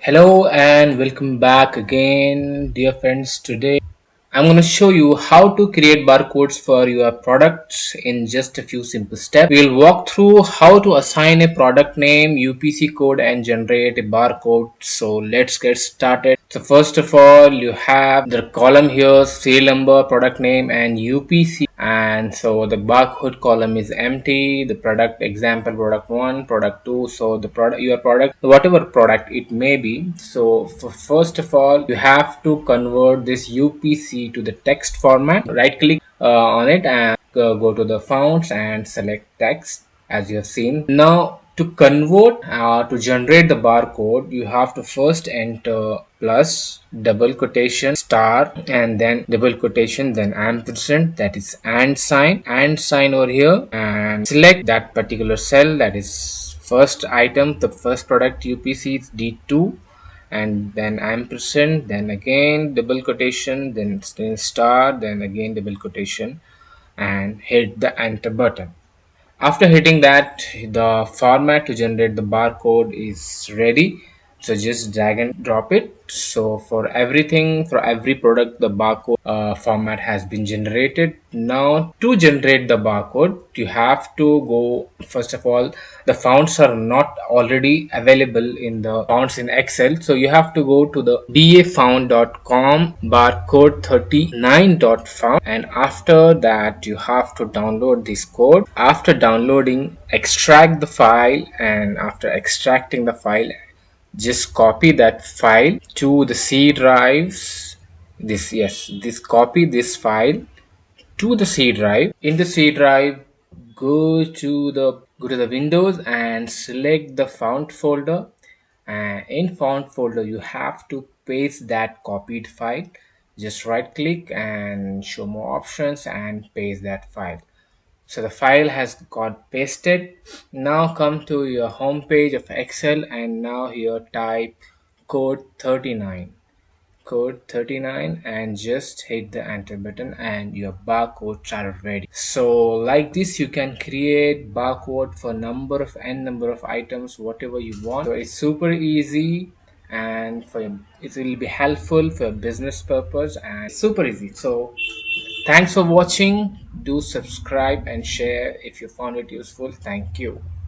Hello and welcome back again, dear friends. Today I'm going to show you how to create barcodes for your products in just a few simple steps. We'll walk through how to assign a product name, UPC code, and generate a barcode. So let's get started. So first of all, you have the column here, serial number, product name, and UPC. And so the barcode column is empty. The product example, product 1, product 2. So the product, your product, whatever product it may be. So first of all, you have to convert this UPC to the text format. Right click on it and go to the fonts and select text as you have seen. Now to convert to generate the barcode, you have to first enter plus, double quotation, star, and then double quotation, then ampersand, that is and sign over here, and select that particular cell, that is first item, the first product UPC is D2, and then ampersand, then again double quotation, then star, then again double quotation, and hit the enter button. After hitting that, the format to generate the barcode is ready. So just drag and drop it. So for everything, for every product, the barcode format has been generated. Now to generate the barcode, you have to go, first of all, the fonts are not already available in the fonts in Excel. So you have to go to the dafont.com barcode39.font, and after that you have to download this code. After downloading, extract the file, and after extracting the file, just copy that file to the C drives. This copy this file to the C drive. In the C drive, go to the Windows and select the font folder. And in font folder, you have to paste that copied file. Just right click and show more options and paste that file. So the file has got pasted. Now come to your home page of Excel, and now here type code 39 and just hit the enter button, and your barcodes are ready. So like this, you can create barcode for number of items, whatever you want. So it's super easy, and it will be helpful for business purpose, and super easy. So thanks for watching. Do subscribe and share if you found it useful. Thank you.